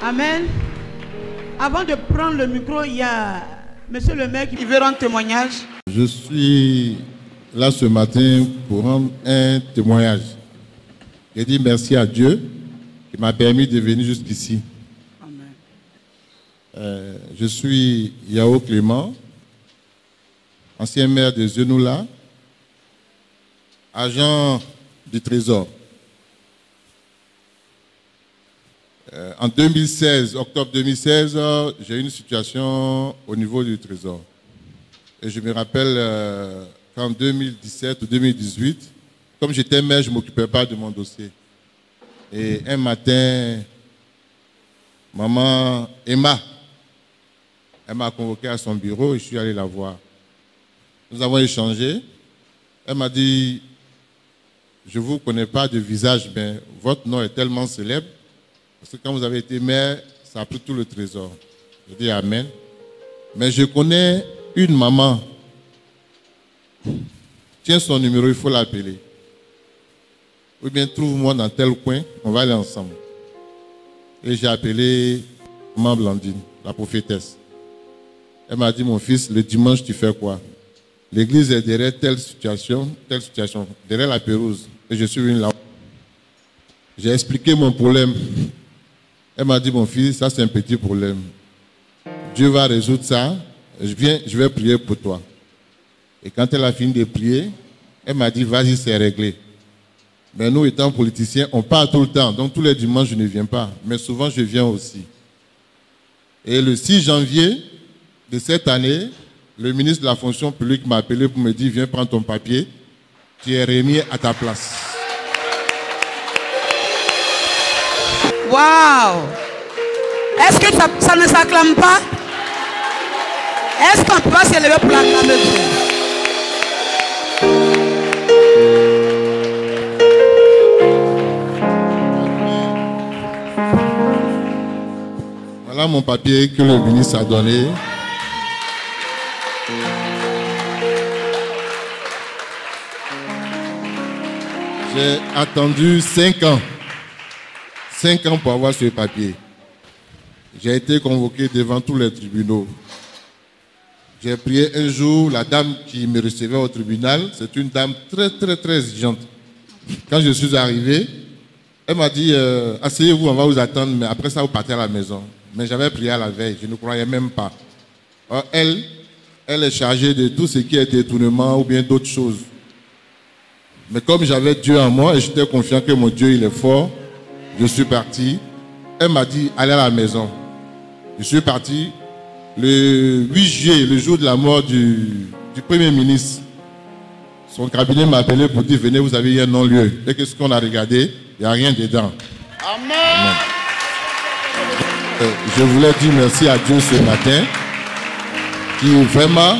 Amen. Avant de prendre le micro, il y a monsieur le maire qui veut rendre témoignage. Je suis là ce matin pour rendre un témoignage. Je dis merci à Dieu qui m'a permis de venir jusqu'ici. Amen. Je suis Yao Clément, ancien maire de Zenoula, agent du Trésor. En 2016, octobre 2016, j'ai eu une situation au niveau du Trésor. Et je me rappelle qu'en 2017 ou 2018, comme j'étais maire, je ne m'occupais pas de mon dossier. Et un matin, maman Emma, elle m'a convoqué à son bureau et je suis allé la voir. Nous avons échangé. Elle m'a dit, je ne vous connais pas de visage, mais votre nom est tellement célèbre. Parce que quand vous avez été maire, ça a pris tout le Trésor. Je dis Amen. Mais je connais une maman. Tiens son numéro, il faut l'appeler. Ou bien trouve-moi dans tel coin, on va aller ensemble. Et j'ai appelé maman Blandine, la prophétesse. Elle m'a dit, mon fils, le dimanche, tu fais quoi? L'église est derrière telle situation, derrière la Pérouse. Et je suis venu là. J'ai expliqué mon problème. Elle m'a dit, mon fils, ça c'est un petit problème. Dieu va résoudre ça. Je vais prier pour toi. Et quand elle a fini de prier, elle m'a dit, vas-y, c'est réglé. Mais nous, étant politiciens, on part tout le temps. Donc tous les dimanches, je ne viens pas. Mais souvent, je viens aussi. Et le 6 janvier de cette année, le ministre de la fonction publique m'a appelé pour me dire, viens prendre ton papier. Tu es remis à ta place. Waouh! Est-ce que ça ne s'acclame pas? Est-ce qu'on peut s'élever pour l'acclamer Dieu? Voilà mon papier que le ministre a donné. J'ai attendu 5 ans. 5 ans pour avoir ce papier. J'ai été convoqué devant tous les tribunaux. J'ai prié un jour, la dame qui me recevait au tribunal, c'est une dame très exigeante. Quand je suis arrivé, elle m'a dit, asseyez-vous, on va vous attendre, mais après ça, vous partez à la maison. Mais j'avais prié à la veille, je ne croyais même pas. Alors, elle est chargée de tout ce qui est détournement ou bien d'autres choses. Mais comme j'avais Dieu en moi et j'étais confiant que mon Dieu, il est fort, je suis parti. Elle m'a dit, allez à la maison. Je suis parti le 8 juillet, le jour de la mort du Premier ministre. Son cabinet m'a appelé pour dire, venez, vous avez eu un non-lieu. Et qu'est-ce qu'on a regardé? Il n'y a rien dedans. Amen. Je voulais dire merci à Dieu ce matin, qui vraiment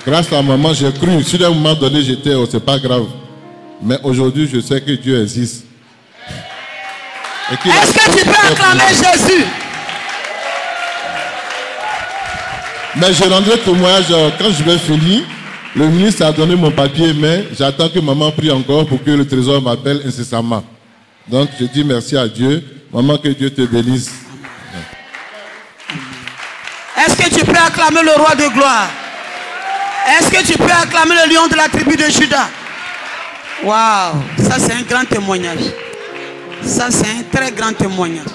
grâce à maman, j'ai cru. Sur un moment donné, j'étais, oh, c'est pas grave. Mais aujourd'hui, je sais que Dieu existe. Est-ce que tu peux acclamer Jésus? Mais je rendrai témoignage quand je vais finir. Le ministre a donné mon papier, mais j'attends que maman prie encore pour que le trésor m'appelle incessamment. Donc je dis merci à Dieu. Maman, que Dieu te bénisse. Est-ce que tu peux acclamer le roi de gloire? Est-ce que tu peux acclamer le lion de la tribu de Juda? Waouh, ça c'est un grand témoignage. Ça c'est un très grand témoignage.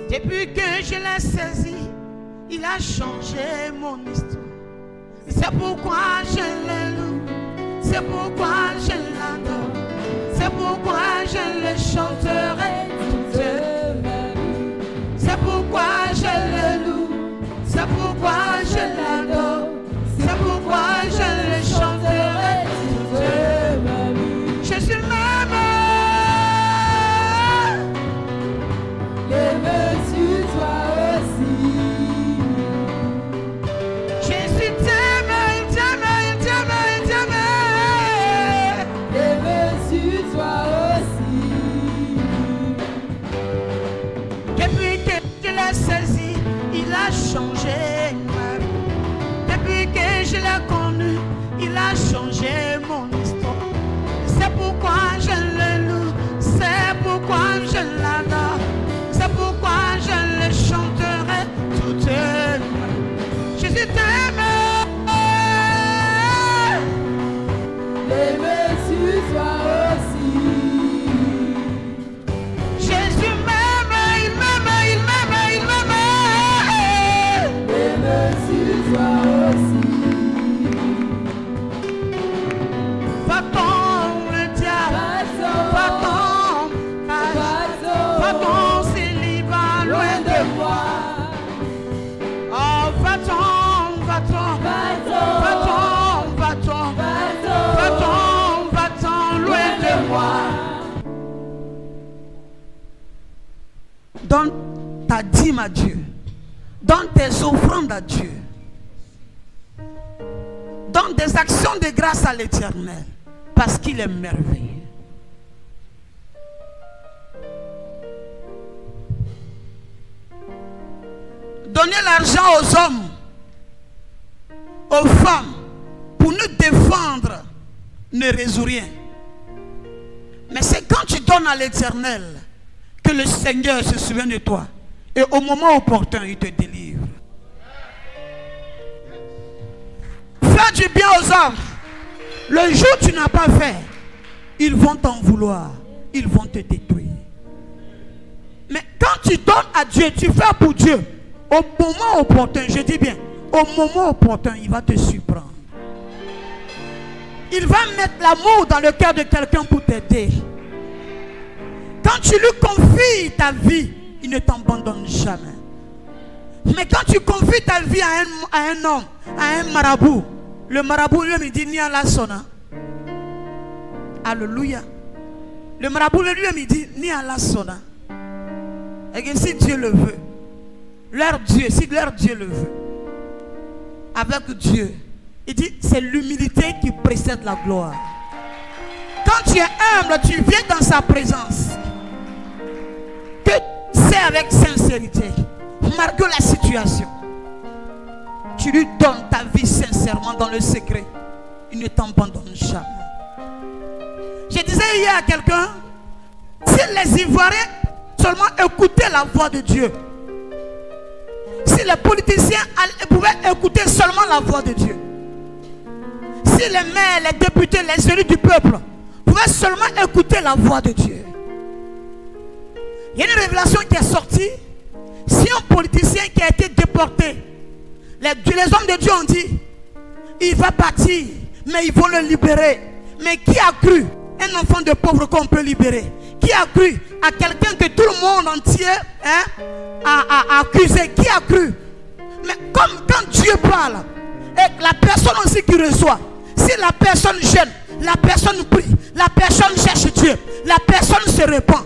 Depuis que je l'ai saisi, il a changé mon histoire. C'est pourquoi je le loue, c'est pourquoi je l'adore, c'est pourquoi je le chanterai toute ma vie. C'est pourquoi je le loue, c'est pourquoi je l'adore, c'est pourquoi je le chanterai toute ma vie. Jésus m'aime, l'aimes-tu toi aussi? Jésus t'aime, il t'aime, il t'aime, il t'aime. L'aimes-tu toi aussi? Depuis que je l'ai saisi, il a changé ma vie. Depuis que je l'ai connu, il a changé mon histoire. C'est pourquoi je le loue, c'est pourquoi je l'adore, c'est pourquoi je le chanterai toute ma vie. Jésus t'aime. L'aimes-tu toi aussi? Jésus m'aime, il m'aime, il m'aime, il m'aime. L'aimes-tu toi aussi? Va-t'en le diable, va-t'en, va-t'en célibat loin de moi. Oh, va-t'en, va-t'en, va-t'en, va-t'en, va-t'en, va-t'en loin de moi. Donne ta dîme à Dieu. Donne tes offrandes à Dieu. Donne des actions de grâce à l'Éternel. Parce qu'il est merveilleux. Donner l'argent aux hommes, aux femmes, pour nous défendre, ne résout rien. Mais c'est quand tu donnes à l'Éternel que le Seigneur se souvient de toi. Et au moment opportun, il te délivre. Fais du bien aux hommes. Le jour où tu n'as pas fait, ils vont t'en vouloir. Ils vont te détruire. Mais quand tu donnes à Dieu, tu fais pour Dieu. Au moment opportun, je dis bien, au moment opportun, il va te surprendre. Il va mettre l'amour dans le cœur de quelqu'un pour t'aider. Quand tu lui confies ta vie, il ne t'abandonne jamais. Mais quand tu confies ta vie à un homme, à un marabout, le marabout lui me dit ni à la sona. Alléluia. Le marabout lui me dit ni à la sona. Et que si Dieu le veut, leur Dieu, si leur Dieu le veut, avec Dieu, il dit c'est l'humilité qui précède la gloire. Quand tu es humble, tu viens dans sa présence. Que c'est avec sincérité, malgré la situation. Tu lui donnes ta vie sincèrement dans le secret. Il ne t'abandonne jamais. Je disais hier à quelqu'un, si les Ivoiriens seulement écoutaient la voix de Dieu, si les politiciens pouvaient écouter seulement la voix de Dieu, si les maires, les députés, les élus du peuple pouvaient seulement écouter la voix de Dieu. Il y a une révélation qui est sortie. Si un politicien qui a été déporté, les hommes de Dieu ont dit, il va partir, mais ils vont le libérer. Mais qui a cru un enfant de pauvre qu'on peut libérer? Qui a cru à quelqu'un que tout le monde entier a accusé? Qui a cru? Mais comme quand Dieu parle, et la personne aussi qui reçoit, si la personne gêne, la personne prie, la personne cherche Dieu, la personne se répand.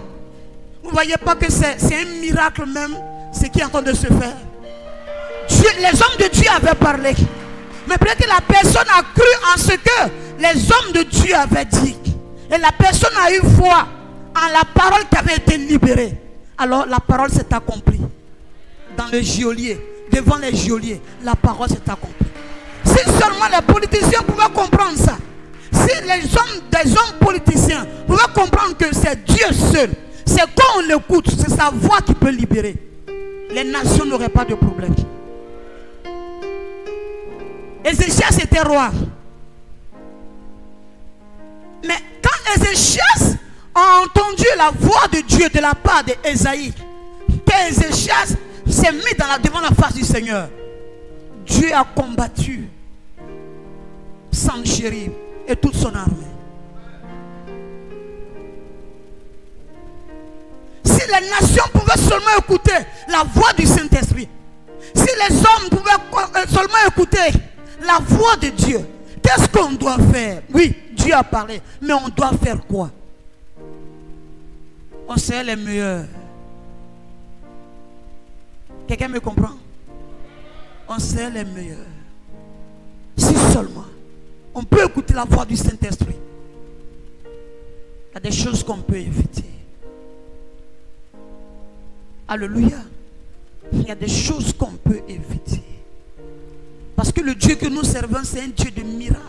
Vous ne voyez pas que c'est un miracle même, ce qui est en train de se faire? Dieu, les hommes de Dieu avaient parlé. Mais peut-être que la personne a cru en ce que les hommes de Dieu avaient dit. Et la personne a eu foi en la parole qui avait été libérée. Alors la parole s'est accomplie. Dans le geôlier, devant les geôliers, la parole s'est accomplie. Si seulement les politiciens pouvaient comprendre ça, si des hommes politiciens pouvaient comprendre que c'est Dieu seul, c'est quand on l'écoute, c'est sa voix qui peut libérer, les nations n'auraient pas de problème. Ézéchias était roi. Mais quand Ézéchias a entendu la voix de Dieu de la part d'Ésaïe, docteur Ézéchias s'est mis devant la face du Seigneur. Dieu a combattu Sanchérib et toute son armée. Si les nations pouvaient seulement écouter la voix du Saint-Esprit, si les hommes pouvaient seulement écouter la voix de Dieu, qu'est-ce qu'on doit faire? Oui, Dieu a parlé, mais on doit faire quoi? On serait les meilleurs. Quelqu'un me comprend? On serait les meilleurs. Si seulement on peut écouter la voix du Saint-Esprit, il y a des choses qu'on peut éviter. Alléluia. Il y a des choses qu'on peut éviter. Parce que le Dieu que nous servons, c'est un Dieu de miracles.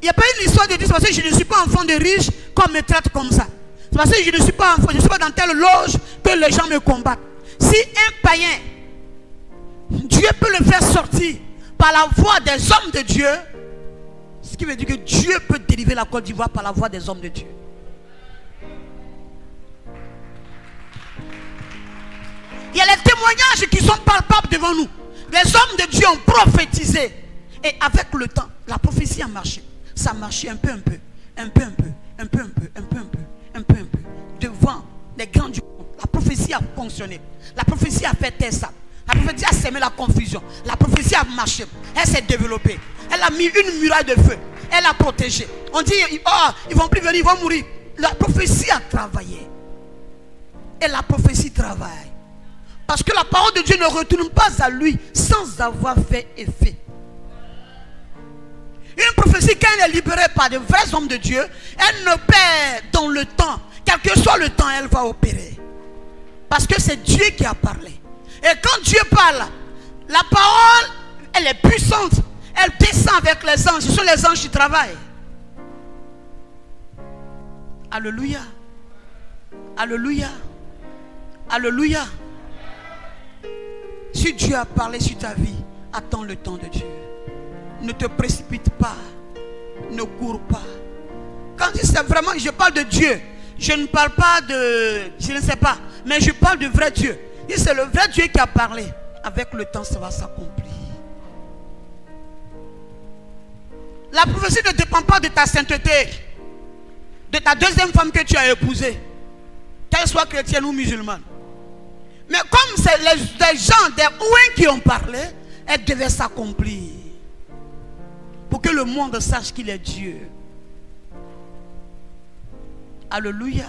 Il n'y a pas une histoire de Dieu, c'est parce que je ne suis pas enfant de riche qu'on me traite comme ça. C'est parce que je ne suis pas enfant, je ne suis pas dans telle loge que les gens me combattent. Si un païen, Dieu peut le faire sortir par la voix des hommes de Dieu, ce qui veut dire que Dieu peut délivrer la Côte d'Ivoire par la voix des hommes de Dieu. Il y a les témoignages qui sont palpables devant nous. Les hommes de Dieu ont prophétisé. Et avec le temps, la prophétie a marché. Ça a marché un peu. Devant les grands du monde. La prophétie a fonctionné. La prophétie a fait taire ça. La prophétie a sémé la confusion. La prophétie a marché. Elle s'est développée. Elle a mis une muraille de feu. Elle a protégé. On dit, oh, ils ne vont plus venir, ils vont mourir. La prophétie a travaillé. Et la prophétie travaille. Parce que la parole de Dieu ne retourne pas à lui sans avoir fait effet. Une prophétie, quand elle est libérée par de vrais hommes de Dieu, elle ne perd dans le temps. Quel que soit le temps, elle va opérer. Parce que c'est Dieu qui a parlé. Et quand Dieu parle, la parole, elle est puissante. Elle descend avec les anges. Ce sont les anges qui travaillent. Alléluia. Alléluia. Alléluia. Si Dieu a parlé sur ta vie, attends le temps de Dieu. Ne te précipite pas. Ne cours pas. Quand c'est vraiment, je parle de Dieu. Je ne parle pas de, je ne sais pas, mais je parle du vrai Dieu. Et c'est le vrai Dieu qui a parlé. Avec le temps, ça va s'accomplir. La prophétie ne dépend pas de ta sainteté, de ta deuxième femme que tu as épousée, qu'elle soit chrétienne ou musulmane. Mais comme c'est les gens des ouïes qui ont parlé, elle devait s'accomplir. Pour que le monde sache qu'il est Dieu. Alléluia.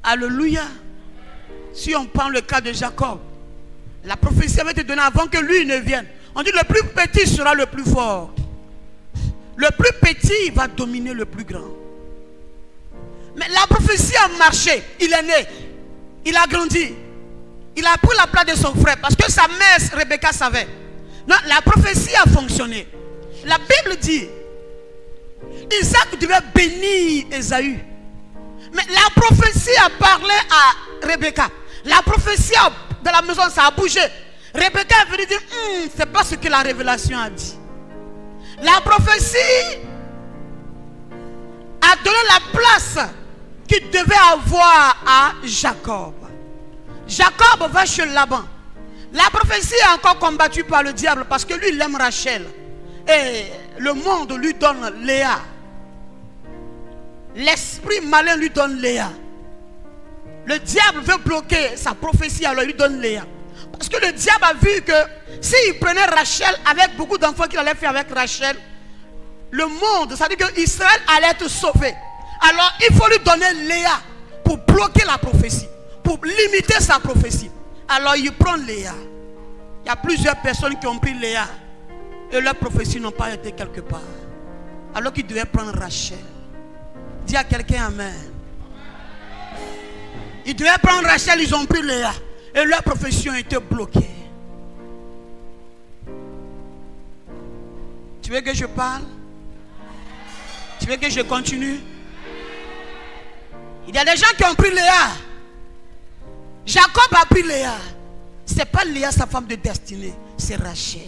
Alléluia. Si on prend le cas de Jacob, la prophétie avait été donnée avant que lui ne vienne. On dit le plus petit sera le plus fort. Le plus petit va dominer le plus grand. Mais la prophétie a marché. Il est né. Il a grandi. Il a pris la place de son frère. Parce que sa mère, Rebecca, savait. Non, la prophétie a fonctionné. La Bible dit, Isaac devait bénir Ésaü. Mais la prophétie a parlé à Rebecca. La prophétie de la maison, ça a bougé. Rebecca est venue dire, c'est pas ce que la révélation a dit. La prophétie a donné la place qu'il devait avoir à Jacob. Jacob va chez Laban. La prophétie est encore combattue par le diable parce que lui il aime Rachel. Et le monde lui donne Léa. L'esprit malin lui donne Léa. Le diable veut bloquer sa prophétie, alors il lui donne Léa. Parce que le diable a vu que s'il prenait Rachel avec beaucoup d'enfants qu'il allait faire avec Rachel, le monde, ça veut dire qu'Israël allait être sauvé. Alors il faut lui donner Léa pour bloquer la prophétie, pour limiter sa prophétie. Alors il prend Léa. Il y a plusieurs personnes qui ont pris Léa et leurs prophéties n'ont pas été quelque part. Alors qu'il devait prendre Rachel. Dis à quelqu'un amen. Ils devaient prendre Rachel, ils ont pris Léa. Et leurs prophéties ont été bloquées. Tu veux que je parle? Tu veux que je continue? Il y a des gens qui ont pris Léa. Jacob a pris Léa. Ce n'est pas Léa sa femme de destinée, c'est Rachel.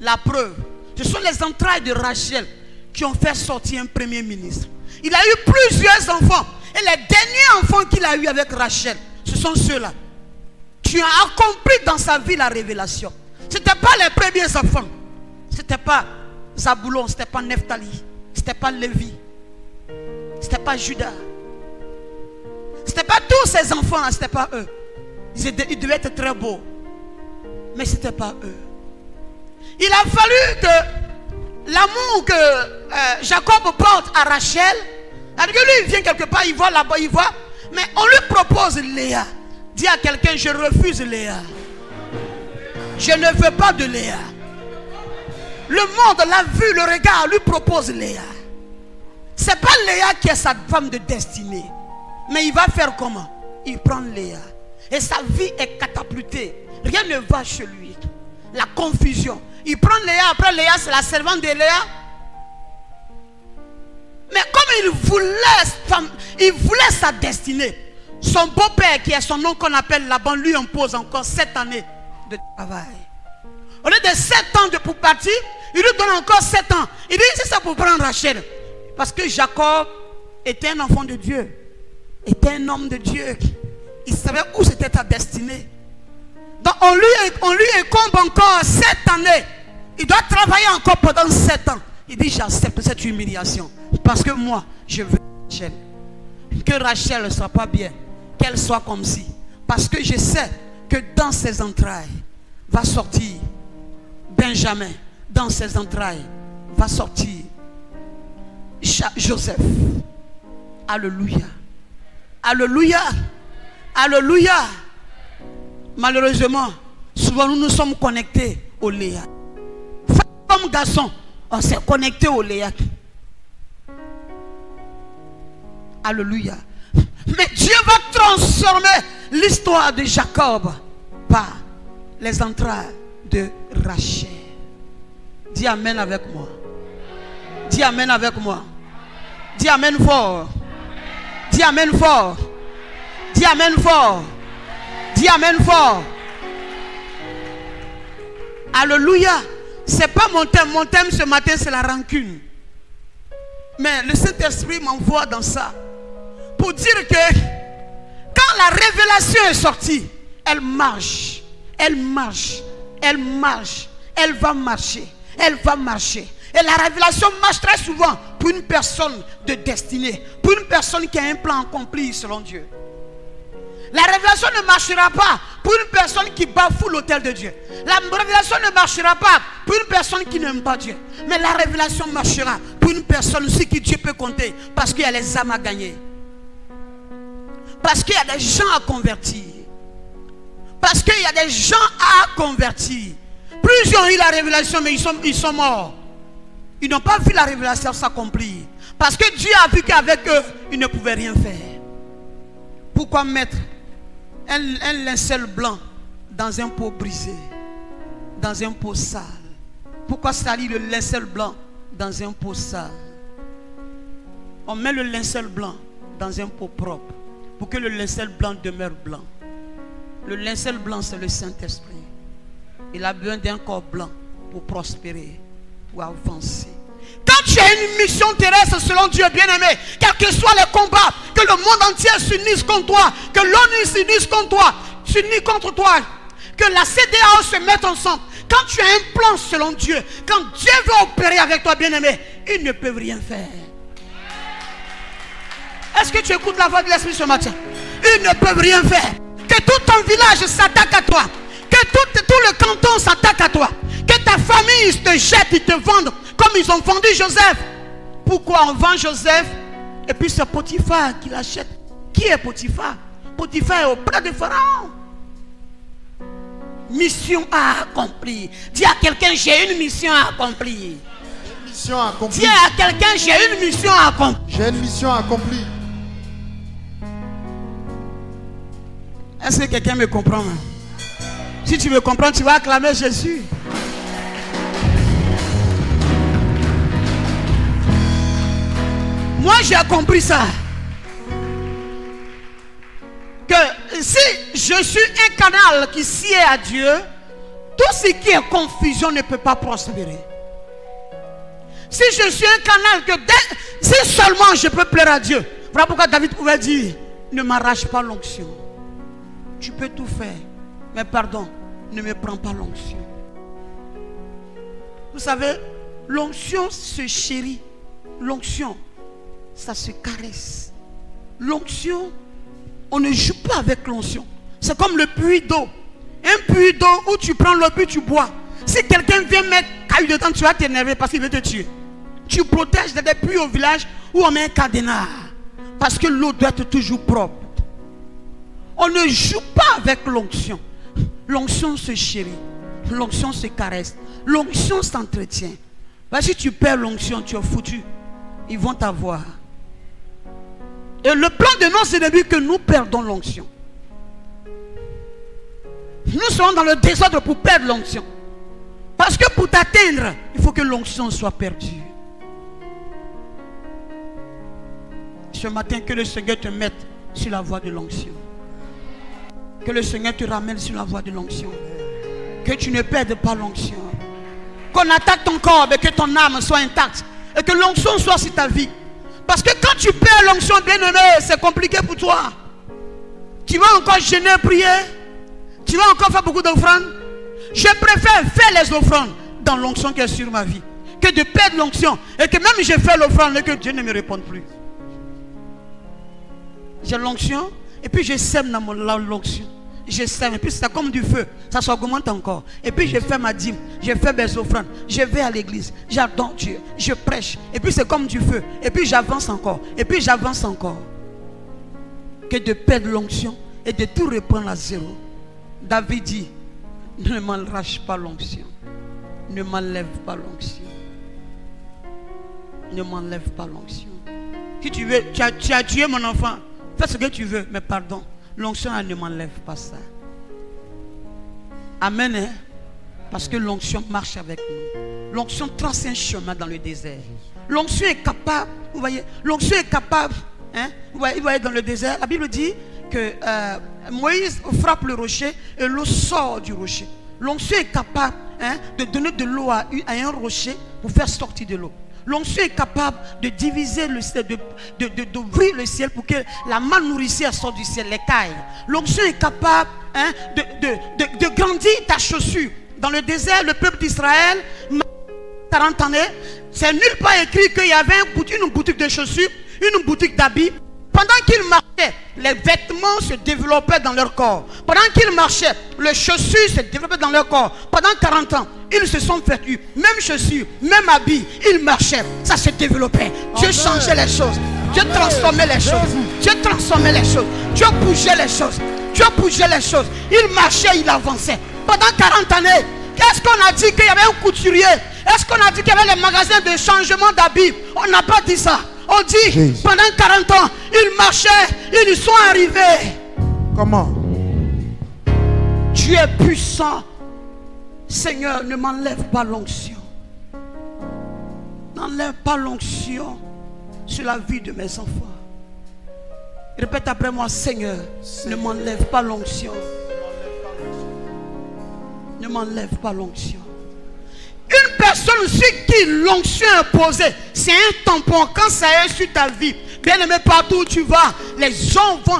La preuve, ce sont les entrailles de Rachel qui ont fait sortir un premier ministre. Il a eu plusieurs enfants. Et les derniers enfants qu'il a eu avec Rachel ce sont ceux-là. Tu as accompli dans sa vie la révélation. Ce n'était pas les premiers enfants. Ce n'était pas Zaboulon, ce n'était pas Nephtali, ce n'était pas Lévi, ce n'était pas Judas. Ce n'était pas tous ces enfants-là, ce n'était pas eux. Ils devaient être très beaux. Mais ce n'était pas eux. Il a fallu que l'amour que Jacob porte à Rachel, alors que lui il vient quelque part, il voit là-bas, il voit, mais on lui propose Léa. Dis à quelqu'un, je refuse Léa. Je ne veux pas de Léa. Le monde l'a vu, le regard lui propose Léa. Ce n'est pas Léa qui est sa femme de destinée. Mais il va faire comment? Il prend Léa. Et sa vie est catapultée. Rien ne va chez lui. La confusion. Il prend Léa, après Léa c'est la servante de Léa. Mais comme il voulait sa destinée, son beau-père qui est son nom qu'on appelle Laban lui impose encore 7 années de travail. Au lieu de 7 ans pour partir, il lui donne encore 7 ans. Il dit c'est ça pour prendre Rachel. Parce que Jacob était un enfant de Dieu. Était un homme de Dieu. Il savait où c'était ta destinée. Donc on lui incombe encore 7 années. Il doit travailler encore pendant 7 ans. Il dit j'accepte cette humiliation. Parce que moi, je veux Rachel. Que Rachel ne soit pas bien. Qu'elle soit comme si. Parce que je sais que dans ses entrailles va sortir Benjamin. Dans ses entrailles va sortir Joseph. Alléluia. Alléluia. Alléluia. Malheureusement, souvent nous nous sommes connectés au Léa. Comme garçon, on s'est connecté au Léa. Alléluia. Mais Dieu va transformer l'histoire de Jacob par les entrailles de Rachel. Dis amen avec moi. Dis amen avec moi. Dis amen fort. Dis amen fort. Dis amen fort. Dis amen fort. Alléluia. C'est pas mon thème. Mon thème ce matin c'est la rancune. Mais le Saint-Esprit m'envoie dans ça. Pour dire que quand la révélation est sortie, elle marche. Elle marche. Elle marche. Elle va marcher. Elle va marcher. Et la révélation marche très souvent pour une personne de destinée. Pour une personne qui a un plan accompli selon Dieu. La révélation ne marchera pas pour une personne qui bafoue l'autel de Dieu. La révélation ne marchera pas pour une personne qui n'aime pas Dieu. Mais la révélation marchera pour une personne sur qui Dieu peut compter. Parce qu'il y a les âmes à gagner. Parce qu'il y a des gens à convertir. Parce qu'il y a des gens à convertir. Plusieurs ont eu la révélation mais ils sont morts. Ils n'ont pas vu la révélation s'accomplir. Parce que Dieu a vu qu'avec eux, ils ne pouvaient rien faire. Pourquoi mettre un linceul blanc dans un pot brisé, dans un pot sale? Pourquoi salir le linceul blanc dans un pot sale? On met le linceul blanc dans un pot propre pour que le linceul blanc demeure blanc. Le linceul blanc, c'est le Saint-Esprit. Il a besoin d'un corps blanc pour prospérer, pour avancer. Quand tu as une mission terrestre selon Dieu bien-aimé, quels que soient les combats, que le monde entier s'unisse contre toi, que l'ONU s'unisse contre toi, que la CEDEAO se mette ensemble. Quand tu as un plan selon Dieu, quand Dieu veut opérer avec toi bien-aimé, ils ne peuvent rien faire. Est-ce que tu écoutes la voix de l'Esprit ce matin? Ils ne peuvent rien faire. Que tout ton village s'attaque à toi. Que tout le canton s'attaque à toi. Que ta famille te jette, ils te vendent comme ils ont vendu Joseph. Pourquoi on vend Joseph et puis c'est Potiphar qui l'achète? Qui est Potiphar? Potiphar est auprès de Pharaon. Mission à accomplir. Dis à quelqu'un, j'ai une mission à accomplir. Mission accomplie. Dis à quelqu'un, j'ai une mission à accomplir. J'ai une mission accomplie. Est-ce que quelqu'un me comprend? Si tu me comprends, tu vas acclamer Jésus. Moi, j'ai compris ça. Que si je suis un canal qui sied à Dieu, tout ce qui est confusion ne peut pas prospérer. Si je suis un canal si seulement je peux plaire à Dieu. Voilà pourquoi David pouvait dire, ne m'arrache pas l'onction. tu peux tout faire. Mais pardon, ne me prends pas l'onction. Vous savez, l'onction se chérit. L'onction, ça se caresse. L'onction, on ne joue pas avec l'onction. C'est comme le puits d'eau. Un puits d'eau où tu prends l'eau puis tu bois. Si quelqu'un vient mettre caillou dedans, tu vas t'énerver parce qu'il veut te tuer. Tu protèges des puits au village où on met un cadenas. Parce que l'eau doit être toujours propre. On ne joue pas avec l'onction. L'onction se chérit. L'onction se caresse. L'onction s'entretient. Si tu perds l'onction, tu es foutu. Ils vont t'avoir. Et le plan de nos ennemis que nous perdons l'onction. Nous serons dans le désordre pour perdre l'onction. Parce que pour t'atteindre, il faut que l'onction soit perdue. Ce matin, que le Seigneur te mette sur la voie de l'onction. Que le Seigneur te ramène sur la voie de l'onction. Que tu ne perdes pas l'onction. Qu'on attaque ton corps, mais que ton âme soit intacte. Et que l'onction soit sur ta vie. Parce que quand tu perds l'onction, bien aimé, c'est compliqué pour toi. Tu vas encore gêner, prier. Tu vas encore faire beaucoup d'offrandes. Je préfère faire les offrandes dans l'onction qui est sur ma vie. Que de perdre l'onction. Et que même je fais l'offrande et que Dieu ne me réponde plus. J'ai l'onction. Et puis je sème dans l'onction. Je sème. Et puis c'est comme du feu. Ça s'augmente encore. Et puis je fais ma dîme. Je fais mes offrandes. Je vais à l'église. J'adore Dieu. Je prêche. Et puis c'est comme du feu. Et puis j'avance encore. Et puis j'avance encore. Que de perdre l'onction et de tout reprendre à zéro. David dit, ne m'enlève pas l'onction. Ne m'enlève pas l'onction. Ne m'enlève pas l'onction. Si tu veux, tu as tué mon enfant. Fais ce que tu veux, mais pardon. L'onction ne m'enlève pas ça. Amen. Hein? Parce que l'onction marche avec nous. L'onction trace un chemin dans le désert. L'onction est capable, vous voyez, l'onction est capable, hein? Vous voyez dans le désert, la Bible dit que Moïse frappe le rocher et l'eau sort du rocher. L'onction est capable, hein, de donner de l'eau à un rocher pour faire sortir de l'eau. L'onction est capable de diviser le ciel, d'ouvrir le ciel pour que la manne nourricière sorte du ciel, les cailles. L'onction est capable, hein, de grandir ta chaussure. Dans le désert, le peuple d'Israël, 40 années, c'est nulle part écrit qu'il y avait une boutique de chaussures, une boutique d'habits. Pendant qu'ils marchaient, les vêtements se développaient dans leur corps. Pendant qu'ils marchaient, les chaussures se développaient dans leur corps. Pendant 40 ans, ils se sont vêtus. Même chaussures, même habits, ils marchaient. Ça se développait. Dieu changeait les choses. Dieu transformait les choses. Dieu transformait les choses. Dieu bougeait les choses. Dieu bougeait les choses. Il marchait, il avançait. Pendant 40 années, qu'est-ce qu'on a dit qu'il y avait un couturier? Est-ce qu'on a dit qu'il y avait les magasins de changement d'habits? On n'a pas dit ça. On dit, pendant 40 ans, ils marchaient, ils sont arrivés. Comment? Dieu est puissant. Seigneur, ne m'enlève pas l'onction. N'enlève pas l'onction sur la vie de mes enfants. Répète après moi, Seigneur, ne m'enlève pas l'onction. Ne m'enlève pas l'onction. Une personne sur qui l'onction est posée, c'est un tampon. Quand ça est sur ta vie, bien aimé, partout où tu vas, les gens vont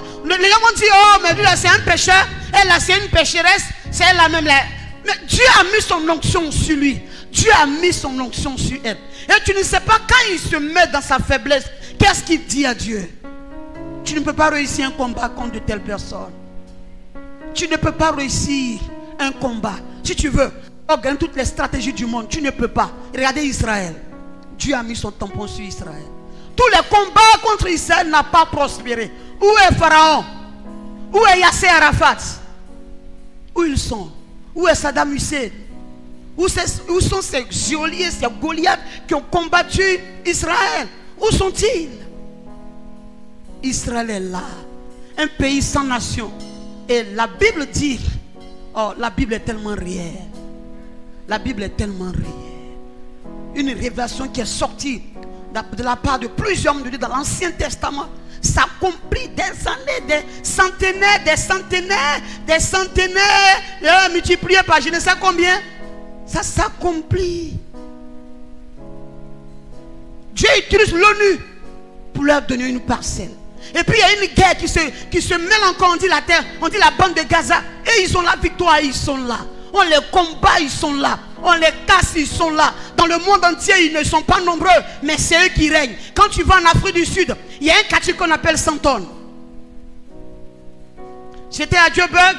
dire, oh mais lui là c'est un pécheur, elle là c'est une pécheresse, c'est elle là même là. Mais Dieu a mis son onction sur lui. Dieu a mis son onction sur elle. Et tu ne sais pas quand il se met dans sa faiblesse, qu'est-ce qu'il dit à Dieu? Tu ne peux pas réussir un combat contre de telles personnes. Tu ne peux pas réussir un combat. Si tu veux organiser toutes les stratégies du monde, tu ne peux pas. Regardez Israël. Dieu a mis son tampon sur Israël. Tous les combats contre Israël n'ont pas prospéré. Où est Pharaon? Où est Yasser Arafat? Où ils sont? Où est Saddam Hussein? Où sont ces geôliers, ces Goliaths qui ont combattu Israël? Où sont-ils? Israël est là. Un pays sans nation. Et la Bible dit, oh, la Bible est tellement réelle. La Bible est tellement réelle. Une révélation qui est sortie de la part de plusieurs hommes de Dieu dans l'Ancien Testament s'accomplit des années, des centenaires, multiplié par je ne sais combien. Ça s'accomplit. Dieu utilise l'ONU pour leur donner une parcelle. Et puis il y a une guerre qui se mêle encore, on dit la terre, on dit la bande de Gaza. Et ils ont la victoire, ils sont là. On les combat, ils sont là. On les casse, ils sont là. Dans le monde entier, ils ne sont pas nombreux, mais c'est eux qui règnent. Quand tu vas en Afrique du Sud, il y a un quartier qu'on appelle Santon. J'étais à Joburg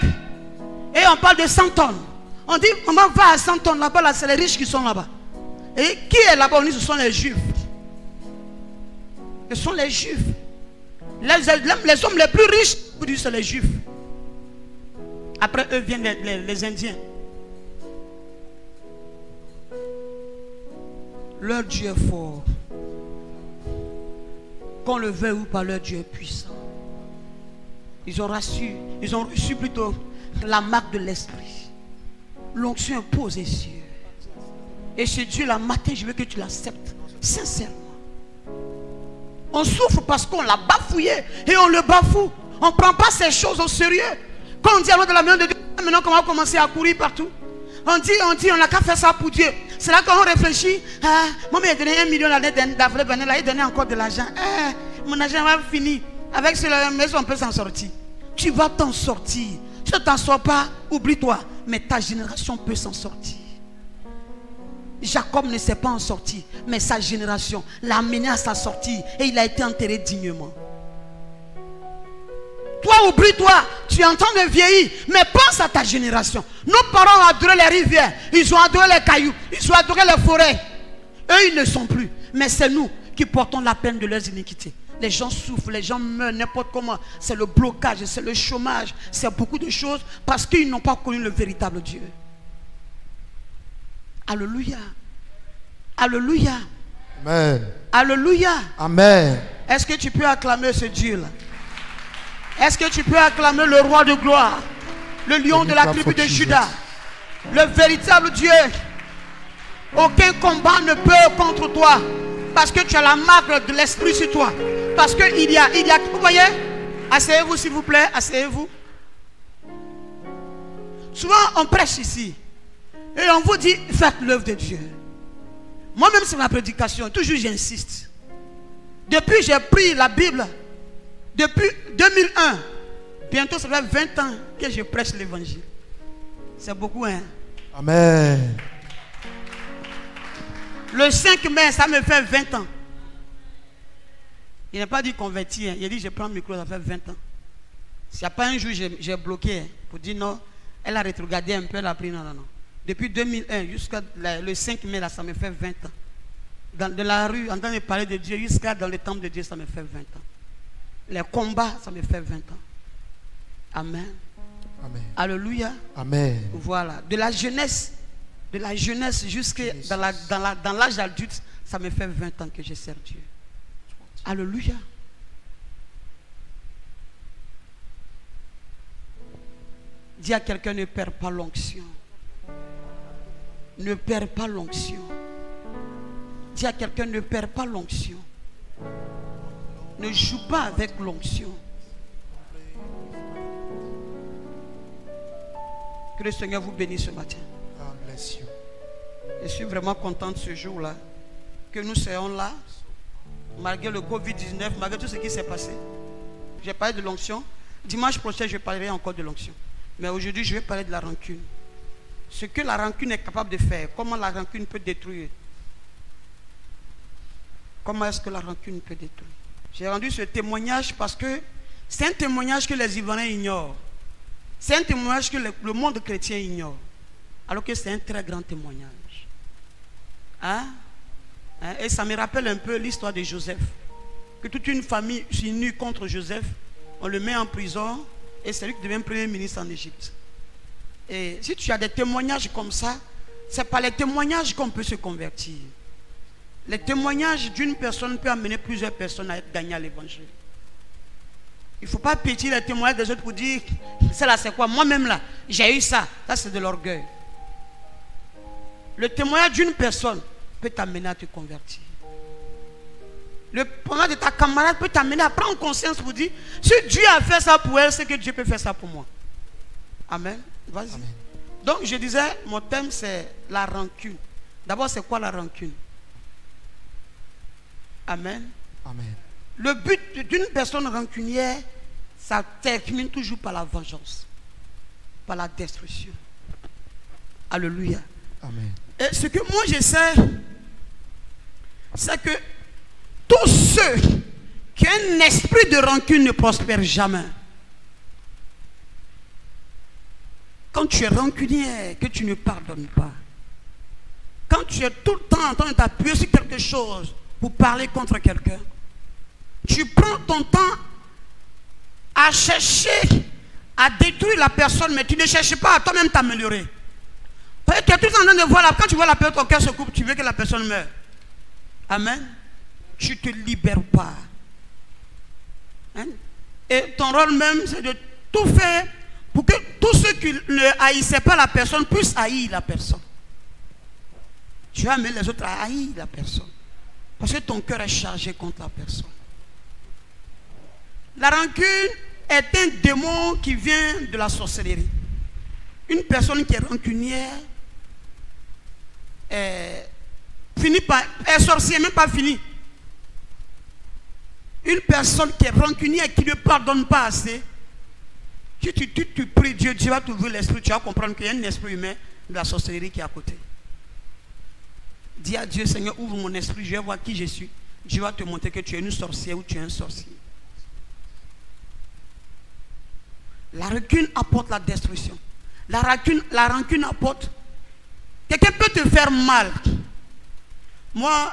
et on parle de Santon. On dit, maman va à Santon, là-bas, là, c'est les riches qui sont là-bas. Et qui est là-bas? On dit, ce sont les Juifs. Ce sont les Juifs. Les hommes les plus riches, vous dites, c'est les Juifs. Après eux viennent les Indiens. Leur Dieu est fort. Qu'on le veuille ou pas, leur Dieu est puissant. Ils ont reçu plutôt la marque de l'esprit. L'onction est posée sur eux. Et ce Dieu, la matin, je veux que tu l'acceptes sincèrement. On souffre parce qu'on l'a bafouillé et on le bafoue. On ne prend pas ces choses au sérieux. Quand on dit alors de la main de Dieu, maintenant qu'on va commencer à courir partout. On dit, on n'a qu'à faire ça pour Dieu. C'est là qu'on réfléchit. Ah, moi, il a donné 1 million d'Afrique, il a donné encore de l'argent. Ah, mon argent va finir. Avec cela, on peut s'en sortir. Tu vas t'en sortir. Si tu ne t'en sors pas, oublie-toi. Mais ta génération peut s'en sortir. Jacob ne s'est pas en sorti, mais sa génération l'a amené à sa sortie et il a été enterré dignement. Toi, oublie-toi, tu es en train de vieillir, mais pense à ta génération. Nos parents ont adoré les rivières, ils ont adoré les cailloux, ils ont adoré les forêts. Eux, ils ne sont plus, mais c'est nous qui portons la peine de leurs iniquités. Les gens souffrent, les gens meurent n'importe comment. C'est le blocage, c'est le chômage, c'est beaucoup de choses parce qu'ils n'ont pas connu le véritable Dieu. Alléluia. Alléluia. Amen. Alléluia. Amen. Est-ce que tu peux acclamer ce Dieu-là? Est-ce que tu peux acclamer le roi de gloire, le lion de la tribu de Juda, le véritable Dieu? Aucun combat ne peut contre toi parce que tu as la marque de l'esprit sur toi. Parce qu'il y a, vous voyez? Asseyez-vous s'il vous plaît, asseyez-vous. Souvent on prêche ici et on vous dit faites l'œuvre de Dieu. Moi-même c'est ma prédication, toujours j'insiste. Depuis j'ai pris la Bible, depuis 2001, bientôt ça fait 20 ans que je prêche l'évangile. C'est beaucoup, hein? Amen. Le 5 mai, ça me fait 20 ans. Il n'a pas dit converti, hein. Il a dit je prends le micro, ça fait 20 ans. S'il n'y a pas un jour j'ai bloqué, hein, pour dire non, elle a rétrogradé un peu, elle a pris non. Depuis 2001 jusqu'à le 5 mai, là, ça me fait 20 ans. De la rue, en train de parler de Dieu, jusqu'à dans le temple de Dieu, ça me fait 20 ans. Les combats, ça me fait 20 ans. Amen. Amen. Alléluia. Amen. Voilà. De la jeunesse jusqu'à dans l'âge adulte, ça me fait 20 ans que je sers Dieu. Alléluia. Dis à quelqu'un, ne perds pas l'onction. Ne perds pas l'onction. Dis à quelqu'un, ne perds pas l'onction. Ne joue pas avec l'onction. Que le Seigneur vous bénisse ce matin. Je suis vraiment content de ce jour-là. Que nous soyons là. Malgré le Covid-19, malgré tout ce qui s'est passé. J'ai parlé de l'onction. Dimanche prochain, je parlerai encore de l'onction. Mais aujourd'hui, je vais parler de la rancune. Ce que la rancune est capable de faire. Comment la rancune peut détruire. Comment est-ce que la rancune peut détruire? J'ai rendu ce témoignage parce que c'est un témoignage que les Ivoiriens ignorent. C'est un témoignage que le monde chrétien ignore. Alors que c'est un très grand témoignage. Hein? Et ça me rappelle un peu l'histoire de Joseph. Que toute une famille s'unit contre Joseph. On le met en prison. Et c'est lui qui devient premier ministre en Égypte. Et si tu as des témoignages comme ça, c'est par les témoignages qu'on peut se convertir. Les témoignages d'une personne peut amener plusieurs personnes à être gagnées à l'évangile. Il ne faut pas pétiller les témoignages des autres pour dire, c'est là, c'est quoi? Moi-même là, j'ai eu ça. Ça, c'est de l'orgueil. Le témoignage d'une personne peut t'amener à te convertir. Le témoignage de ta camarade peut t'amener à prendre conscience pour dire, si Dieu a fait ça pour elle, c'est que Dieu peut faire ça pour moi. Amen. Vas-y. Donc, je disais, mon thème, c'est la rancune. D'abord, c'est quoi la rancune? Amen. Amen. Le but d'une personne rancunière, ça termine toujours par la vengeance, par la destruction. Alléluia. Amen. Et ce que moi je sais, c'est que tous ceux qui ont un esprit de rancune ne prospèrent jamais. Quand tu es rancunier, que tu ne pardonnes pas. Quand tu es tout le temps en train de t'appuyer sur quelque chose pour parler contre quelqu'un, tu prends ton temps à chercher à détruire la personne, mais tu ne cherches pas à toi-même t'améliorer. Parce que tu es tout le temps en train de voir, quand tu vois la personne, ton cœur se coupe, tu veux que la personne meure. Amen. Tu ne te libères pas. Hein? Et ton rôle même, c'est de tout faire pour que tous ceux qui ne haïssaient pas la personne puissent haïr la personne. Tu vas amener les autres à haïr la personne. Parce que ton cœur est chargé contre la personne. La rancune est un démon qui vient de la sorcellerie. Une personne qui est rancunière est sorcière, même pas fini. Une personne qui est rancunière et qui ne pardonne pas assez, si tu pries Dieu, Dieu va t'ouvrir l'esprit, tu vas comprendre qu'il y a un esprit humain de la sorcellerie qui est à côté. Dis à Dieu, Seigneur, ouvre mon esprit, je vais voir qui je suis. Dieu va te montrer que tu es une sorcière ou tu es un sorcier. La rancune apporte la destruction. La rancune apporte... Quelqu'un peut te faire mal. Moi,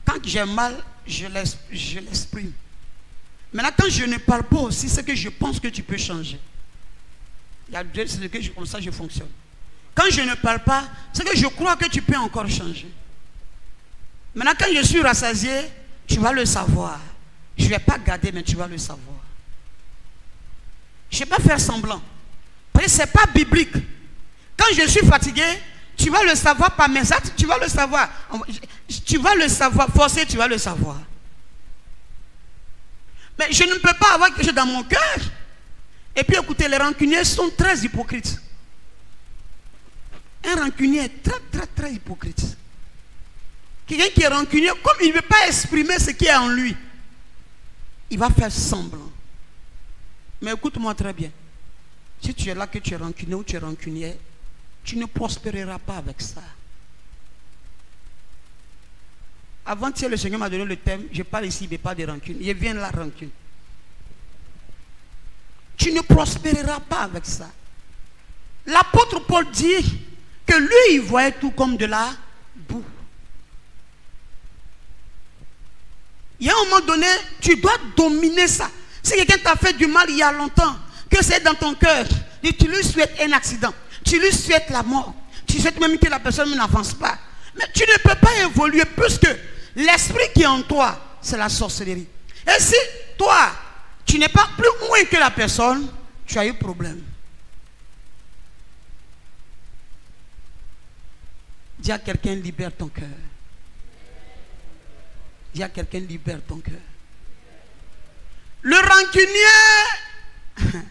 quand j'ai mal, je l'exprime. Maintenant, quand je ne parle pas aussi, c'est que je pense que tu peux changer. Il y a deux, c'est que comme ça je fonctionne. Quand je ne parle pas, c'est que je crois que tu peux encore changer. Maintenant, quand je suis rassasié, tu vas le savoir. Je ne vais pas garder, mais tu vas le savoir. Je ne vais pas faire semblant. Parce que ce n'est pas biblique. Quand je suis fatigué, tu vas le savoir par mes actes, tu vas le savoir. Tu vas le savoir, forcé, tu vas le savoir. Mais je ne peux pas avoir quelque chose dans mon cœur. Et puis écoutez, les rancuniers sont très hypocrites. Un rancunier est très hypocrite. Quelqu'un qui est rancunier, comme il ne veut pas exprimer ce qui est en lui, il va faire semblant. Mais écoute-moi très bien. Si tu es là que tu es rancunier ou tu es rancunière, tu ne prospéreras pas avec ça. Avant-hier, le Seigneur m'a donné le thème, je parle ici, mais pas de rancune. Il vient de la rancune. Tu ne prospéreras pas avec ça. L'apôtre Paul dit que lui, il voyait tout comme de la boue. Il y a un moment donné, tu dois dominer ça. Si quelqu'un t'a fait du mal il y a longtemps, que c'est dans ton cœur, et tu lui souhaites un accident, tu lui souhaites la mort, tu souhaites même que la personne n'avance pas. Mais tu ne peux pas évoluer puisque l'esprit qui est en toi, c'est la sorcellerie. Et si toi, tu n'es pas plus loin que la personne, tu as eu problème. Dis à quelqu'un, libère ton cœur. Dis à quelqu'un, libère ton cœur. Le rancunier,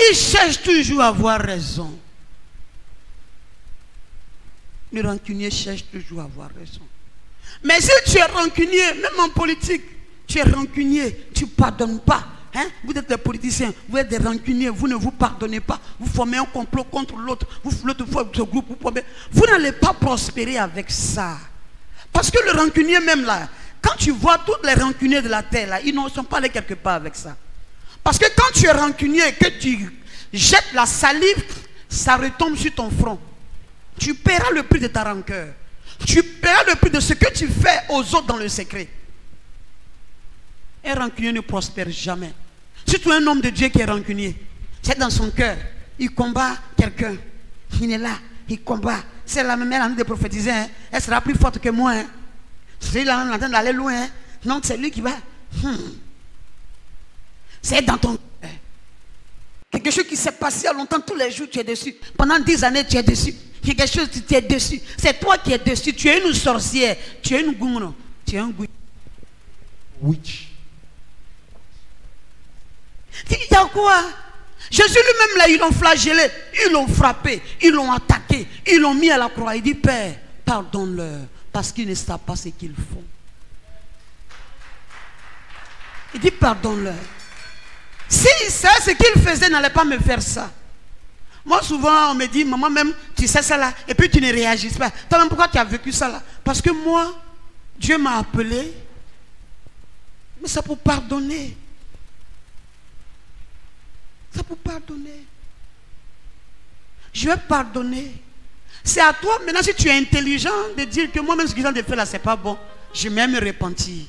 il cherche toujours à avoir raison. Le rancunier cherche toujours à avoir raison. Mais si tu es rancunier, même en politique, tu es rancunier, tu ne pardonnes pas. Hein? Vous êtes des politiciens, vous êtes des rancuniers, vous ne vous pardonnez pas. Vous formez un complot contre l'autre, l'autre fois ce groupe, vous n'allez pas prospérer avec ça. Parce que le rancunier même là, quand tu vois tous les rancuniers de la terre là, ils ne sont pas allés quelque part avec ça. Parce que quand tu es rancunier et que tu jettes la salive, ça retombe sur ton front. Tu paieras le prix de ta rancœur. Tu paieras le prix de ce que tu fais aux autres dans le secret. Un rancunier ne prospère jamais. Surtout un homme de Dieu qui est rancunier. C'est dans son cœur. Il combat quelqu'un. Il est là. Il combat. C'est la même elle en train de prophétiser. Hein. Elle sera plus forte que moi. Hein. C'est là en train d'aller loin. Hein. Non, c'est lui qui va. C'est dans ton cœur. Quelque chose qui s'est passé il y a longtemps, tous les jours tu es dessus. Pendant 10 années tu es dessus. Quelque chose tu es dessus. C'est toi qui es dessus. Tu es une sorcière. Tu es une gouno. Tu es un gouno. Witch. Il y a quoi? Jésus lui-même là, ils l'ont flagellé, ils l'ont frappé, ils l'ont attaqué, ils l'ont mis à la croix. Il dit, Père, pardonne-leur, parce qu'ils ne savent pas ce qu'ils font. Il dit pardonne-leur. Si c'est ce qu'il faisait, n'allait pas me faire ça. Moi souvent on me dit, maman même, tu sais ça là, et puis tu ne réagis pas. Toi-même pourquoi tu as vécu ça là? Parce que moi, Dieu m'a appelé, mais c'est pour pardonner. C'est pour pardonner. Je vais pardonner. C'est à toi maintenant, si tu es intelligent, de dire que moi-même ce qu'ils ont de faire là, c'est pas bon. Je vais me repentir.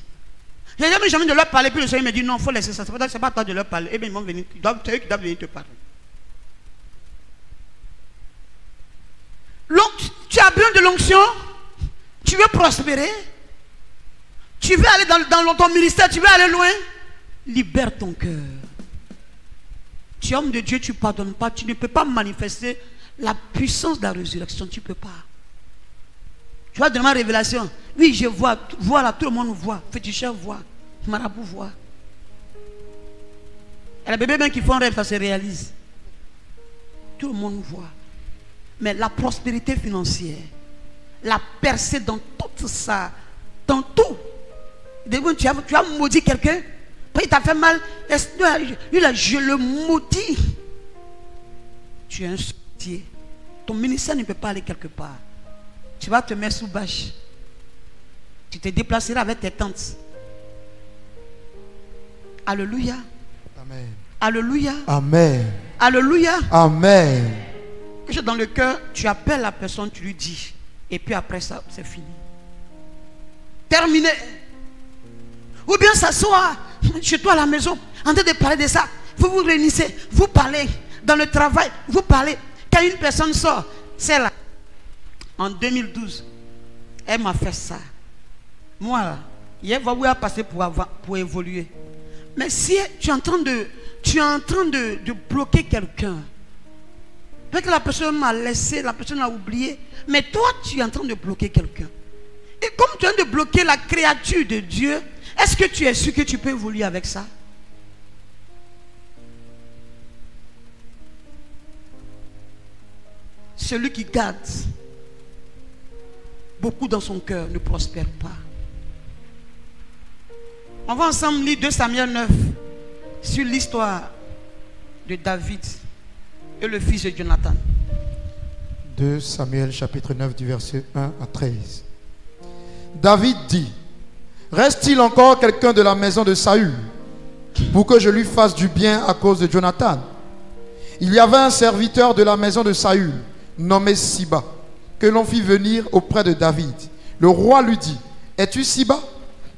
J'ai jamais de leur parler, puis le Seigneur me dit non, il faut laisser ça. C'est pas à toi de leur parler. Eh bien, ils vont venir, c'est eux qui doivent venir te parler. Tu as besoin de l'onction, tu veux prospérer, tu veux aller dans ton ministère, tu veux aller loin, libère ton cœur. Tu es homme de Dieu, tu ne pardonnes pas, tu ne peux pas manifester la puissance de la résurrection, tu ne peux pas. Tu vois, dans ma révélation, oui, je vois, voilà, tout le monde voit, féticheur voit, marabout voit. Et les bébés même qui font rêve, ça se réalise. Tout le monde voit. Mais la prospérité financière, la percée dans tout ça, dans tout. Tu as maudit quelqu'un, il t'a fait mal, lui là, je le maudis. Tu es un sorcier. Ton ministère ne peut pas aller quelque part. Tu vas te mettre sous bâche. Tu te déplaceras avec tes tantes. Alléluia. Amen. Alléluia. Amen. Alléluia. Amen. Dans le cœur, tu appelles la personne, tu lui dis. Et puis après ça, c'est fini. Terminé. Ou bien s'asseoir chez toi à la maison, en train de parler de ça. Vous vous réunissez, vous parlez. Dans le travail, vous parlez. Quand une personne sort, c'est là. En 2012, elle m'a fait ça. Moi, là, il va vous passer pour évoluer. Mais si tu es en train de bloquer quelqu'un, peut-être que la personne m'a laissé, la personne a oublié, mais toi, tu es en train de bloquer quelqu'un. Et comme tu es en train de bloquer la créature de Dieu, est-ce que tu es sûr que tu peux évoluer avec ça? Celui qui garde beaucoup dans son cœur ne prospère pas. On va ensemble lire 2 Samuel 9 sur l'histoire de David et le fils de Jonathan. 2 Samuel chapitre 9 du verset 1 à 13. David dit: reste-t-il encore quelqu'un de la maison de Saül pour que je lui fasse du bien à cause de Jonathan? Il y avait un serviteur de la maison de Saül nommé Siba, que l'on fit venir auprès de David. Le roi lui dit: es-tu Siba?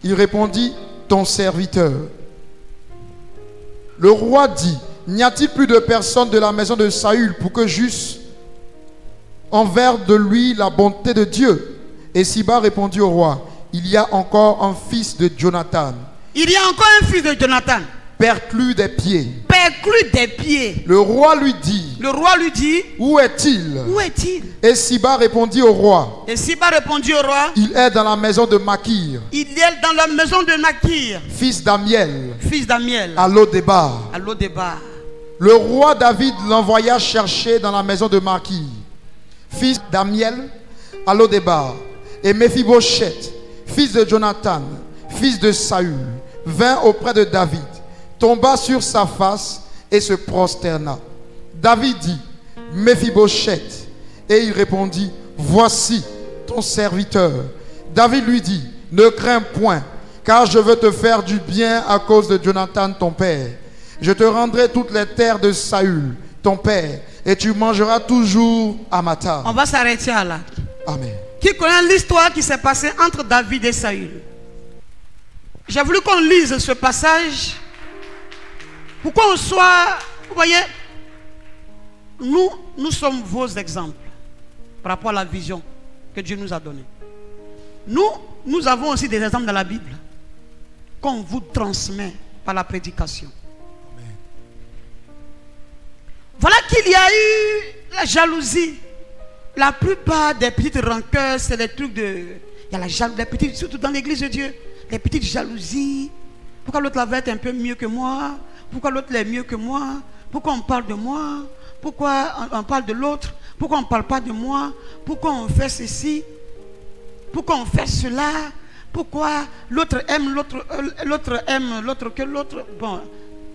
Il répondit: ton serviteur. Le roi dit: n'y a-t-il plus de personne de la maison de Saül pour que j'eusse envers de lui la bonté de Dieu? Et Siba répondit au roi: il y a encore un fils de Jonathan. Il y a encore un fils de Jonathan. Perclus des pieds. Perclus des pieds. Le roi lui dit: où est-il? Où est-il? Et Siba répondit au roi: Et Siba répondit au roi: il est dans la maison de Makir. Il est dans la maison de Makir, fils d'Amiel. Fils d'Amiel. À Lo-Débar. À Lo-Débar. Le roi David l'envoya chercher dans la maison de Makir, fils d'Amiel, à Lo-Débar. Et Méphibosheth, fils de Jonathan, fils de Saül, vint auprès de David, tomba sur sa face et se prosterna. David dit: Méphibosheth. Et il répondit: voici ton serviteur. David lui dit: ne crains point, car je veux te faire du bien à cause de Jonathan ton père. Je te rendrai toutes les terres de Saül ton père, et tu mangeras toujours à ma table. On va s'arrêter là. Amen. Qui connaît l'histoire qui s'est passée entre David et Saül? J'ai voulu qu'on lise ce passage pour qu'on soit, vous voyez, nous sommes vos exemples par rapport à la vision que Dieu nous a donnée. Nous avons aussi des exemples dans la Bible qu'on vous transmet par la prédication. Amen. Voilà qu'il y a eu la jalousie. La plupart des petites rancœurs, c'est des trucs de... Il y a la jalousie, surtout dans l'église de Dieu, les petites jalousies. Pourquoi l'autre va être un peu mieux que moi? Pourquoi l'autre est mieux que moi? Pourquoi on parle de moi? Pourquoi on parle de l'autre? Pourquoi on ne parle pas de moi? Pourquoi on fait ceci? Pourquoi on fait cela? Pourquoi l'autre aime l'autre aime l'autre que l'autre? Bon,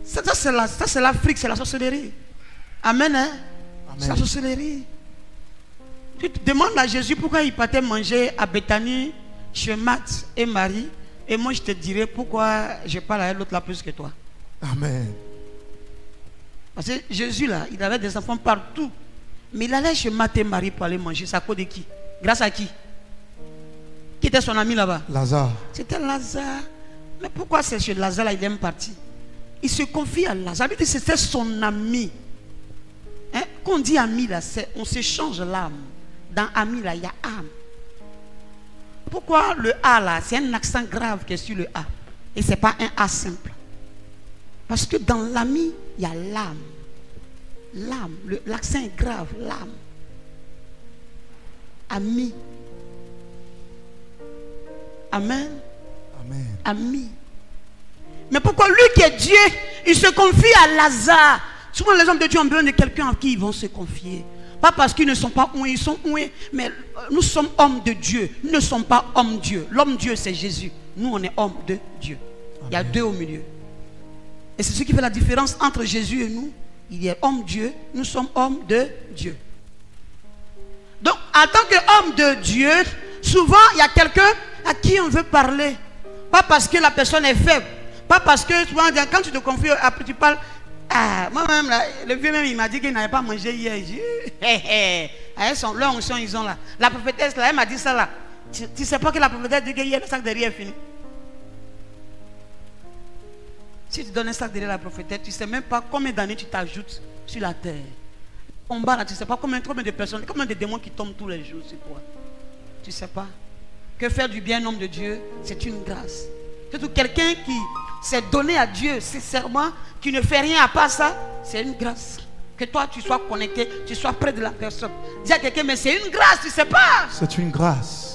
ça c'est l'Afrique, c'est la sorcellerie. Amen, hein? C'est la sorcellerie. Tu te demandes à Jésus pourquoi il partait manger à Bethanie chez Marthe et Marie. Et moi je te dirais pourquoi je parle à l'autre là plus que toi. Amen. Parce que Jésus là, il avait des enfants partout. Mais il allait chez Marthe et Marie pour aller manger. C'est à cause de qui? Grâce à qui? Qui était son ami là-bas? Lazare. C'était Lazare. Mais pourquoi c'est chez Lazare là, il est parti? Il se confie à Lazare. Il dit que c'était son ami. Hein? Quand on dit ami là, on s'échange l'âme. Dans ami là, il y a âme. Pourquoi le A là? C'est un accent grave qui est sur le A. Et ce n'est pas un A simple. Parce que dans l'ami, il y a l'âme. L'âme, l'accent est grave, l'âme. Ami. Amen. Amen. Ami. Mais pourquoi lui qui est Dieu, il se confie à Lazare? Souvent les hommes de Dieu ont besoin de quelqu'un à qui ils vont se confier. Pas parce qu'ils ne sont pas oués, ils sont oués. Mais nous sommes hommes de Dieu. Nous ne sommes pas hommes Dieu. L'homme Dieu c'est Jésus. Nous on est hommes de Dieu. Amen. Il y a deux au milieu. Et c'est ce qui fait la différence entre Jésus et nous. Il est homme Dieu, nous sommes hommes de Dieu. Donc, en tant qu'homme de Dieu, souvent, il y a quelqu'un à qui on veut parler. Pas parce que la personne est faible. Pas parce que, souvent, quand tu te confies, après tu parles. Ah, moi-même, le vieux même, il m'a dit qu'il n'avait pas mangé hier. J'ai dit, leur onction, ils ont là. La prophétesse, là, elle m'a dit ça là. Tu ne sais pas que la prophétesse dit que hier, le sac de riz est fini. Si tu donnes un sac derrière la prophétesse, tu ne sais même pas combien d'années tu t'ajoutes sur la terre. Combat là, tu ne sais pas combien de personnes, combien de démons qui tombent tous les jours sur toi. Tu ne sais pas. Que faire du bien, homme de Dieu, c'est une grâce. Surtout quelqu'un qui s'est donné à Dieu sincèrement, qui ne fait rien à part ça, c'est une grâce. Que toi tu sois connecté, tu sois près de la personne. Dis à quelqu'un, mais c'est une grâce, tu ne sais pas. C'est une grâce.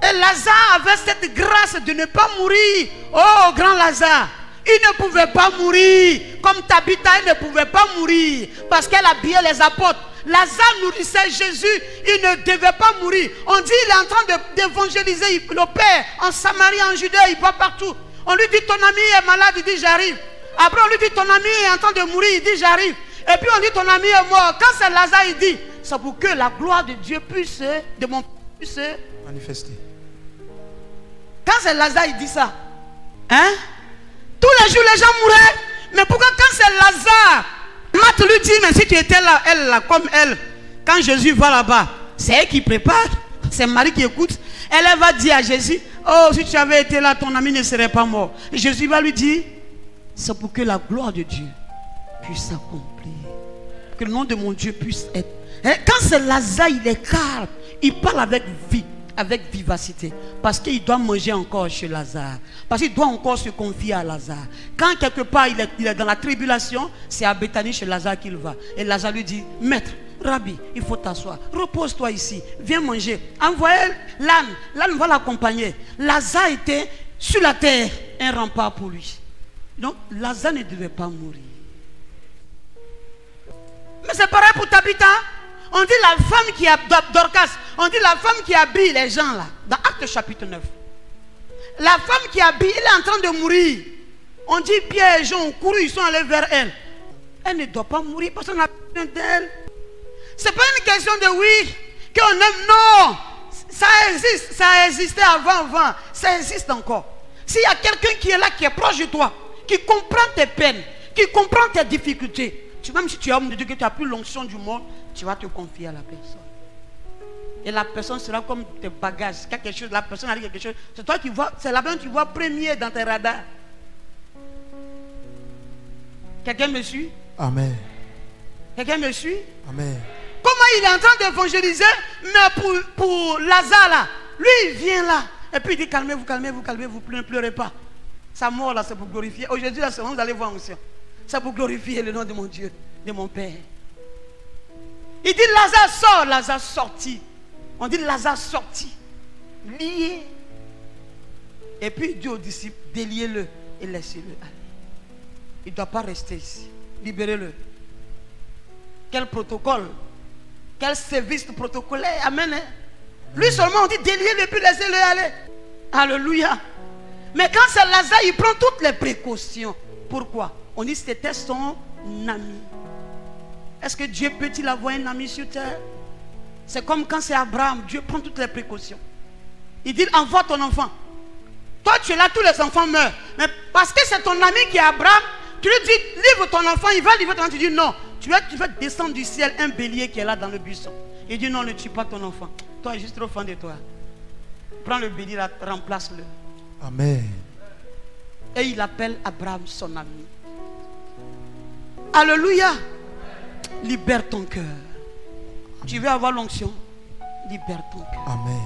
Et Lazare avait cette grâce de ne pas mourir. Oh, grand Lazare, il ne pouvait pas mourir. Comme Tabitha, il ne pouvait pas mourir. Parce qu'elle habillait les apôtres. Lazare nourrissait Jésus. Il ne devait pas mourir. On dit qu'il est en train d'évangéliser. Il opère en Samarie, en Judée, il va partout. On lui dit, ton ami est malade, il dit, j'arrive. Après, on lui dit, ton ami est en train de mourir, il dit, j'arrive. Et puis, on dit, ton ami est mort. Quand c'est Lazare, il dit, c'est pour que la gloire de Dieu puisse manifester. Quand c'est Lazare, il dit ça. Hein? Tous les jours, les gens mouraient. Mais pourquoi quand c'est Lazare, Marthe lui dit, mais si tu étais là, elle là, comme elle, quand Jésus va là-bas, c'est elle qui prépare. C'est Marie qui écoute. Elle va dire à Jésus, oh, si tu avais été là, ton ami ne serait pas mort. Et Jésus va lui dire, c'est pour que la gloire de Dieu puisse s'accomplir. Que le nom de mon Dieu puisse être. Et quand c'est Lazare, il est calme. Il parle avec vie. Avec vivacité, parce qu'il doit manger encore chez Lazare, parce qu'il doit encore se confier à Lazare. Quand quelque part il est dans la tribulation, c'est à Bethanie chez Lazare qu'il va. Et Lazare lui dit, maître, Rabbi, il faut t'asseoir, repose-toi ici, viens manger. Envoyez l'âne va l'accompagner. Lazare était sur la terre, un rempart pour lui. Donc Lazare ne devait pas mourir. Mais c'est pareil pour Tabitha. On dit la femme qui a Dorcas, on dit la femme qui habille les gens là, dans Actes chapitre 9. La femme qui habille, elle est en train de mourir. On dit Pierre et Jean ont couru, ils sont allés vers elle. Elle ne doit pas mourir parce qu'on a besoin d'elle. Ce n'est pas une question de oui, qu'on aime, non. Ça existe, ça a existé avant, ça existe encore. S'il y a quelqu'un qui est là, qui est proche de toi, qui comprend tes peines, qui comprend tes difficultés, même si tu es homme de Dieu, que tu n'as plus l'onction du monde, tu vas te confier à la personne. Et la personne sera comme tes bagages. Quelque chose, la personne a dit quelque chose. C'est toi qui vois, c'est la personne que tu vois premier dans tes radars. Quelqu'un me suit? Amen. Quelqu'un me suit? Amen. Comment il est en train d'évangéliser, mais pour Lazare là, lui il vient là. Et puis il dit calmez-vous, ne pleurez pas. Sa mort là, c'est pour glorifier. Aujourd'hui là, vous allez voir aussi. C'est pour glorifier le nom de mon Dieu, de mon Père. Il dit Lazare sort, Lazare sorti. On dit Lazare sorti, lié. Et puis il dit aux disciples, déliez-le et laissez-le aller. Il ne doit pas rester ici. Libérez-le. Quel protocole, quel service protocolaire. Amen. Hein? Lui seulement on dit déliez-le et puis laissez-le aller. Alléluia. Mais quand c'est Lazare, il prend toutes les précautions. Pourquoi? On dit que c'était son ami. Est-ce que Dieu peut-il avoir un ami sur terre? C'est comme quand c'est Abraham. Dieu prend toutes les précautions. Il dit, envoie ton enfant. Toi, tu es là, tous les enfants meurent. Mais parce que c'est ton ami qui est Abraham, tu lui dis, livre ton enfant, il va livrer ton enfant. Tu dis, non, tu vas descendre du ciel un bélier qui est là dans le buisson. Il dit, non, ne tue pas ton enfant. Toi, juste trop fan de toi. Prends le bélier, là, remplace-le. Amen. Et il appelle Abraham son ami. Alléluia. Libère ton cœur. Tu veux avoir l'onction? Libère ton cœur. Amen.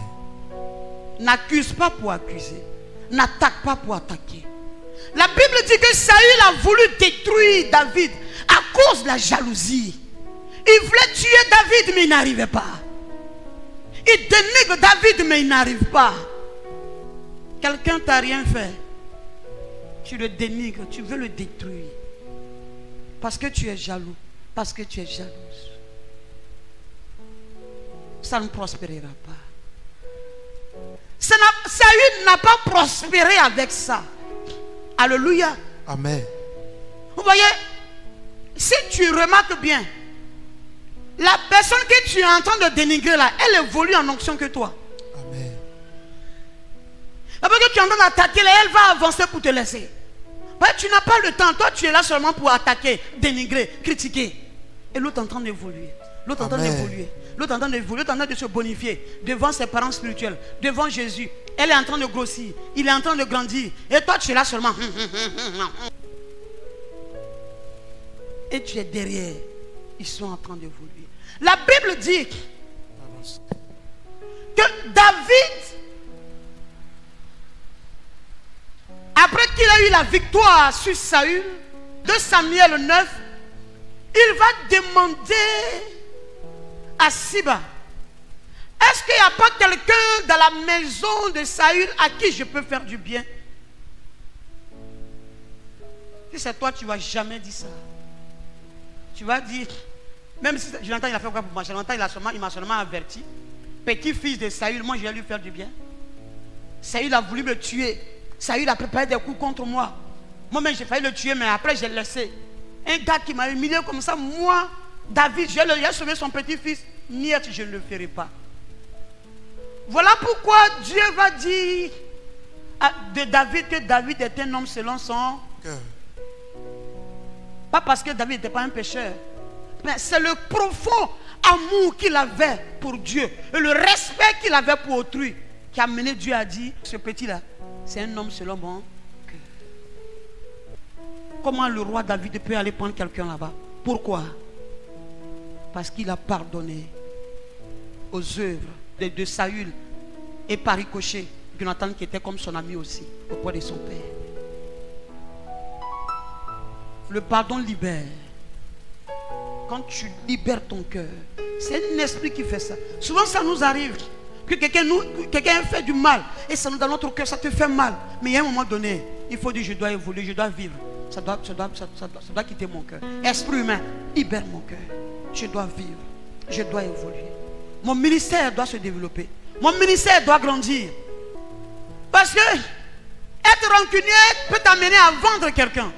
N'accuse pas pour accuser. N'attaque pas pour attaquer. La Bible dit que Saül a voulu détruire David à cause de la jalousie. Il voulait tuer David, mais il n'arrivait pas. Il dénigre David, mais il n'arrive pas. Quelqu'un t'a rien fait. Tu le dénigres, tu veux le détruire. Parce que tu es jaloux. Parce que tu es jalouse. Ça ne prospérera pas. Saül n'a pas prospéré avec ça. Alléluia. Amen. Vous voyez, si tu remarques bien, la personne que tu es en train de dénigrer là, elle évolue en onction que toi. Amen. La personne que tu es en train d'attaquer là, elle va avancer pour te laisser. Ouais, tu n'as pas le temps. Toi, tu es là seulement pour attaquer, dénigrer, critiquer. Et l'autre est en train d'évoluer. L'autre est en train d'évoluer. L'autre est en train d'évoluer. L'autre est en train de se bonifier devant ses parents spirituels, devant Jésus. Elle est en train de grossir. Il est en train de grandir. Et toi, tu es là seulement. Et tu es derrière. Ils sont en train d'évoluer. La Bible dit que David, après qu'il a eu la victoire sur Saül, de Samuel 9, il va demander à Siba, est-ce qu'il n'y a pas quelqu'un dans la maison de Saül à qui je peux faire du bien? Si c'est toi, tu ne vas jamais dire ça. Tu vas dire, même si Jonathan il a fait quoi pour moi? Jonathan il m'a seulement averti. Petit-fils de Saül, moi je vais lui faire du bien. Saül a voulu me tuer. Saül a préparé des coups contre moi. Moi-même j'ai failli le tuer, mais après j'ai laissé. Un gars qui m'a humilié comme ça, moi, David, j'ai sauvé son petit-fils. Niet, je ne le ferai pas. Voilà pourquoi Dieu va dire de David que David est un homme selon son cœur. Pas parce que David n'était pas un pécheur, mais c'est le profond amour qu'il avait pour Dieu et le respect qu'il avait pour autrui qui a mené Dieu à dire, ce petit-là, c'est un homme selon mon cœur. Comment le roi David peut aller prendre quelqu'un là-bas? Pourquoi? Parce qu'il a pardonné aux œuvres de Saül et par ricochet Jonathan qui était comme son ami aussi auprès de son père. Le pardon libère. Quand tu libères ton cœur, c'est un esprit qui fait ça. Souvent ça nous arrive que quelqu'un fait du mal et ça nous dans notre cœur, ça te fait mal. Mais il y a un moment donné, il faut dire je dois évoluer, je dois vivre. Ça doit quitter mon cœur. Esprit humain, libère mon cœur. Je dois vivre, je dois évoluer. Mon ministère doit se développer. Mon ministère doit grandir. Parce que être rancunier peut t'amener à vendre quelqu'un.